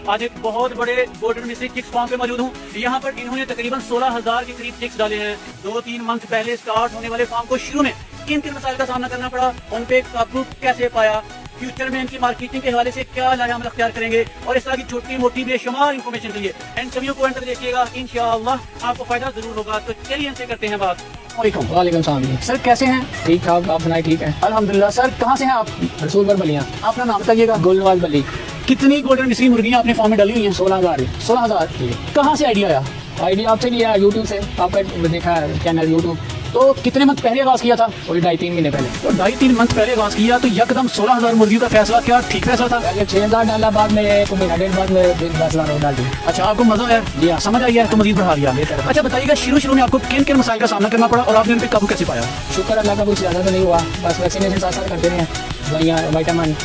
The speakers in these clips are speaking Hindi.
आज एक बहुत बड़े गोल्डन मिस्ट्री चिक्स फार्म पे मौजूद हूँ। यहाँ पर इन्होंने तकरीबन 16,000 के करीब चिक्स डाले हैं। 2-3 मंथ पहले स्टार्ट होने वाले फार्म को शुरू में किन किन मसाइल का सामना करना पड़ा, उन पे काबू कैसे पाया, फ्यूचर में इनकी मार्केटिंग के हवाले से क्या लायामत अख्तियार करेंगे और इस तरह की छोटी मोटी बेशुमार इन्फॉर्मेशन के लिए एंड सभी को एंड देखिएगा, इंशाअल्लाह आपको फायदा जरूर होगा। तो चलिए इनसे करते हैं बात। वालेकुम सलाम सर, कैसे हैं? ठीक ठाक, आप सुनाए? ठीक है अल्हम्दुलिल्लाह। सर कहाँ से हैं आप? रसूलपुर बलिया। अपना नाम बताइएगा। गुलनवाज बली। कितनी गोल्डन मिस्ट्री मुर्गियाँ अपने फार्म में डाली हुई हैं? 16,000। 16,000। कहाँ से आइडिया आया? आइडिया आपसे लिया, यूट्यूब से, आपका देखा है चैनल यूट्यूब। तो कितने मंथ पहले आगाज किया था? वही 2.5-3 महीने पहले। तो 2.5-3 मंथ पहले आगाज किया तो यकदम 16,000 मुर्गियों का फैसला क्या ठीक फैसला था? पहले 6,000 डाला, बाद में 1.5 बाद में 10,000 डाल दी। अच्छा, आपको मजा आया? जी हाँ, समझ आई है तो मजीद बढ़ा लिया। अच्छा बताइएगा, शुरू में आपको किन किन मसाइल का सामना करना पड़ा और आपने उन पे काबू कैसे पाया? शुक्र अल्लाह का, कुछ ज़्यादा तो नहीं हुआ, बस वैक्सीनेशन साथ करते रहे, दवाइयाँ, विटामिन।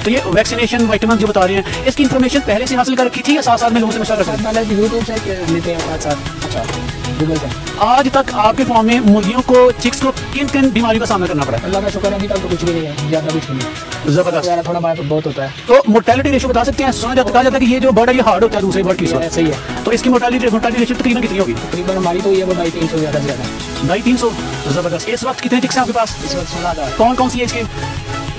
तो ये वैक्सीनेशन विटामिन जो बता रहे हैं, इसकी इन्फॉर्मेशन पहले से हासिल कर रखी थी या साथ में लोगों से मशवरा करते हैं? पहले यूट्यूब से लेते हैं साथ। अच्छा, गूगल से। आज तक आपके फार्म में मुर्गियों को, चिक्स को किन किन बीमारियों का सामना करना पड़ा? अल्लाह का शुक्र, अभी तक तो कुछ भी नहीं है, ज़्यादा कुछ नहीं। जबरदस्त, थोड़ा बहुत होता है। तो मोर्टेलिटी रेशो बता सकते हैं? सुना कहा जाता है कि ये जो बर्ड है ये हार्ड होता है दूसरे बर्ड की। सही है। तो इसकी मोर्टेलिटी रेशो तकरीबन कितनी होगी? तकरीबन हमारी तो ये 250-300 ज़्यादा से ज़्यादा। 250-300। जबरदस्त। इस वक्त कितने चिक्स हैं आपके पास? इस वक्त 16,000। कौन कौन सी एज के?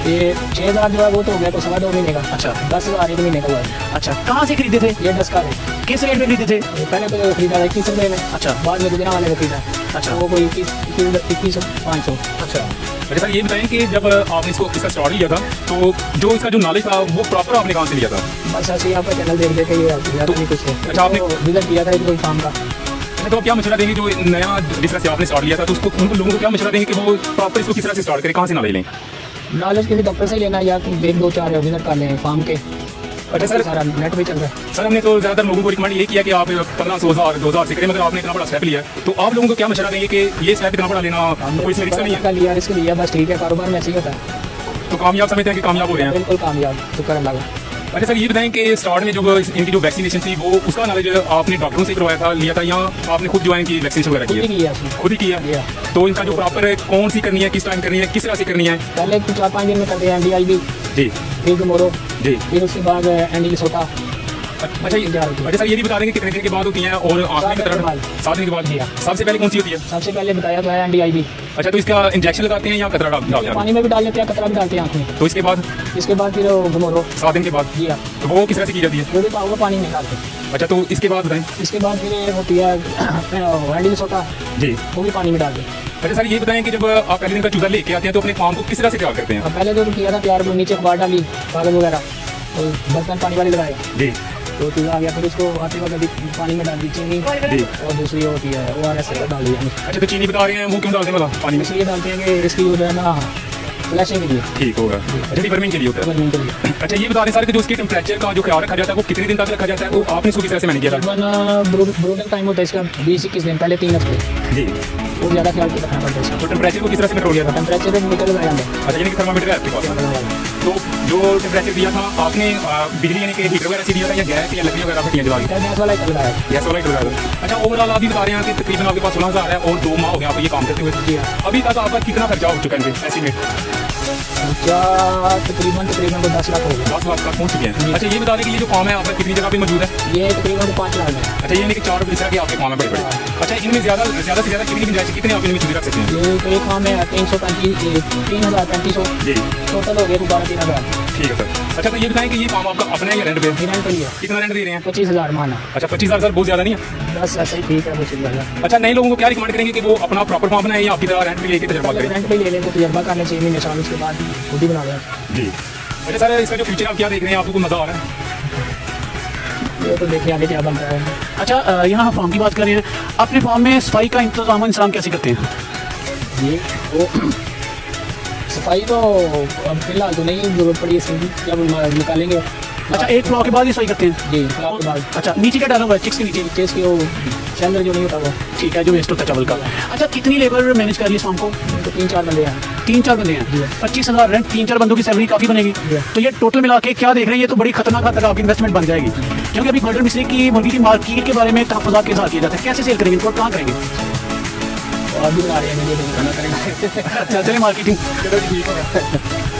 ये 6,000 जो है वो तो हो गया, तो 2.5 महीने का। अच्छा, 10,000 1 महीने का हुआ है। अच्छा, कहाँ से खरीदे थे? ये 10 का है। किस रेट में खरीदे थे? पहले तो खरीदा था 21 रुपये में। अच्छा, बाद में गुजरा वाले को खरीदा। अच्छा, वो कोई 21,500। अच्छा। अच्छा सर, ये बताएं कि जब आपने इसका स्टार्ट लिया था तो जो इसका जो नॉलेज था वो प्रॉपर आपने कहाँ से लिया था? बस ऐसे ही आपका चैनल देख के ये ज़्यादा नहीं कुछ है। अच्छा, आपने विजिट किया था कोई फार्म का। तो आप क्या मशवरा देंगे जो नया जिस तरह से आपने स्टार्ट लिया था, तो उसको उनको लोगों को क्या मशवरा देंगे कि वो प्रॉपर इसको किस तरह से स्टार्ट करें, कहाँ से नॉलेज लें? नॉलेज किसी डॉक्टर से लेना या 1-2-4 विजिट कर लें फार्म के। अच्छा सर, सारा नेट पे चल रहा है। सर हमने तो ज़्यादातर लोगों को रिकमेंड ये किया कि आप 1500 2,000 से करें, मगर आपने इतना बड़ा स्टेप लिया है, तो आप लोगों को क्या मशवरा देंगे कि ये स्टेप इतना बड़ा लेना कोई इसमें रिस्क नहीं है? लिया, रिस्क लिया, बस ठीक है, कारोबार में ऐसे ही होता है। तो कामयाब समझते हैं कि कामयाब हो रहे हैं? बिल्कुल कामयाब, शुक्र अल्लाह का। अच्छा सर, ये बताएं कि स्टार्ट में जो इनकी जो वैक्सीनेशन थी वो उसका नॉलेज आपने डॉक्टरों से करवाया था, लिया था, या आपने खुद ज्वाइन की वैक्सीनेशन वगैरह की है? खुद ही किया। तो इनका जो प्रॉपर कौन सी करनी है, किस टाइम करनी है, किस तरह से करनी है? पहले 4-5 दिन में करते हैं NDIB जी, फिर गमोरो जी, फिर उसके बाद एंडी सोटा। अच्छा सर, ये भी बता देंगे कितने दिन के बाद होती हैं और आखिरी की तरफ 7 दिन के बाद? सबसे पहले कौन सी होती है? सबसे पहले बताया था NDIB। अच्छा, तो इसका इंजेक्शन लगाते हैं या कतरा डालते हैं? पानी में भी डाल देते हैं, कतरा भी डालते हैं आँख में। तो इसके बाद फिर गमोरो 7 दिन के बाद? जी हाँ। तो वो किस तरह से की जाती है? जो भी पाओगे पानी में डालते हैं। अच्छा, तो इसके बाद बताएं। इसके बाद फिर होती है एंडी सोटा जी, वो भी पानी में डाल दें। अच्छा सर, ये बताएं कि जब आप पहले दिन का चूजा लेके आते हैं तो अपने फार्म को किस तरह से तैयार करते हैं? पहले जो किया था तैयार, नीचे अखबार डाली, कागज वगैरह, तो बर्तन पानी वाले लगाए जी, तो चूजा आ गया, फिर उसको आते वक्त पानी में डाल दी चीनी जी, और दूसरी होती है ORS डाल दी। अच्छा, तो चीनी बता रहे हैं वो क्यों डालते हैं पानी में? इसलिए डालते हैं कि इसकी जो है ना फ्लैशिंग के लिए ठीक होगा। अच्छा, डिवर्मिंग के लिए होता है। अच्छा, ये बता रहे सर कि जो इसके टेम्परेचर का जो ख्याल रखा जाता है वो कितने दिन तक रखा जाता है, तो आपने इसको किस तरह से मैनेज किया था? ब्रूडिंग टाइम होता है इसका 20-21 दिन, पहले 3 हफ्ते जी, वो ज़्यादा ख्याल रखना पड़ता है इसका। तो टेम्परेचर को किस तरह से कंट्रोल किया था? टेम्परेचर मीटर लगाया है। अच्छा, यानी कि थर्मामीटर है आपके पास? तो जो टेम्परेचर दिया था आपने बिजली यानी कि हीटर वगैरह से दिया था या गैस या लकड़ी वगैरह फटियाँ जला? गैस वाला ही लगाया है। गैस वाला ही लगाया था। अच्छा, ओवरऑल आप भी बता रहे हैं कि तकरीबन आपके पास 16,000 है और 2 माह हो गया आप ये काम करते हुए। जी, अभी तक आपका कितना खर्चा हो चुका है एस्टिमेट? तकरीबन 10 लाख हो गया। 10 लाख तक पहुँच चुके हैं। अच्छा, ये बता दें कि ये जो फार्म है आपका कितनी जगह पे मौजूद है? ये तकरीबन 5 लाख है। अच्छा, ये नहीं कि 4 बिस्तर के आपके फार्म है बड़े बड़े। अच्छा, इनमें ज़्यादा से ज़्यादा कितनी गुंजाइश, कितने आप इनमें चूजे रख सकते हैं? ये एक फार्म है 3,3500 जी, टोटल हो गया 12-13,000। ठीक है सर। अच्छा, तो ये बताएं कि ये फार्म आपका अपना है या रेंट पे? रेंट पे ही है। कितना रेंट दे रहे हैं? 25,000 माना। अच्छा, 25,000 सर बहुत ज़्यादा नहीं है? बस ऐसे ही ठीक है, 25,000। अच्छा, नए लोगों को क्या रिकमेंड करेंगे कि वो अपना प्रॉपर फार्म बनाए या आपकी तरह रेंट पे लेके तजर्बा करें? रेंट पे ले लें तो तजर्बा करने 6 महीने साल, उसके बाद खुद ही बना लें जी। अच्छा सर, इसका जो फ्यूचर आप क्या देख रहे हैं, आपको मज़ा आ रहा है? ये तो देखिए आगे क्या बनता है। अच्छा, यहाँ फार्म की बात कर रहे हैं, अपने फार्म में सफाई का इंतजाम इंसान कैसे करते हैं? ये वो सफाई तो अब फिलहाल तो नहीं जरूरत पड़ी है, जब निकालेंगे। अच्छा, एक फ्लॉ के बाद ही सफाई करते हैं? जी, फ्लॉ के बाद। अच्छा, नीचे क्या डाला हुआ है चिक्स के नीचे? चिक्स की वो चैनल जो नहीं होता वो, ठीक है, जो वेस्ट होता है चावल का। अच्छा, कितनी लेबर मैनेज कर रही है इस फार्म को? तो 3-4 बंदे हैं। 3-4 बंदे हैं। 25,000 रेंट, 3-4 बंदों की सैलरी काफ़ी बनेगी। तो ये टोटल मिला के क्या देख रहे हैं, ये तो बड़ी खतरनाक हद तक आपकी इन्वेस्टमेंट बन जाएगी, क्योंकि अभी गोल्डन मिस्ट्री की मुर्गी की मार्केट के बारे में तहफ़्फ़ुज़ात के साथ किया जाता है। कैसे सेल करेंगे इनको, कहाँ करेंगे? और भी बना रहे हैं, मुझे तो करना करेंगे। अच्छा चले मार्केटिंग। चलो जी ठीक है।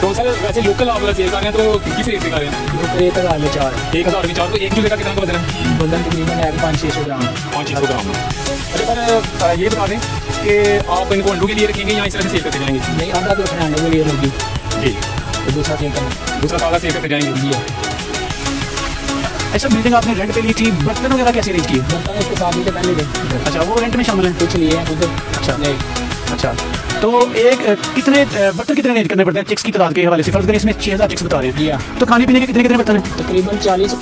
तो सर वैसे लोकल आप सेल कर रहे हैं तो किस रेट से कर रहे हैं? 1000 में 4 1000 में 4। तो एक जूते का कितना वजन है? वजन तकरीबन है 500-600 ग्राम। 500 ग्राम। अच्छा सर ये बता दें कि आप इनको अंडों के लिए रखेंगे या इस तरह से सेल करते जाएंगे? नहीं, आधा तो खाने के लिए होगी, जी। तो दूसरा सेल करना, दूसरा ताज़ा सेल करते जाएंगे जी। ऐसा बिल्डिंग आपने रेंट पे ली थी, बर्तन वगैरह कैसे अरेंज किए? बर्तन इसके साथ ही तो पहले थे। अच्छा वो रेंट में शामिल है। कुछ लिए हैं खुद। अच्छा। नहीं, अच्छा तो एक कितने बर्तन कितने अरेंज करने पड़ते हैं चिक्स की तादाद के हवाले से? फर्ज करें इसमें 6000 चिक्स बता रहे हैं, जी हाँ। तो खाने पीने के कितने कितने बर्तन हैं? तकरीबन 40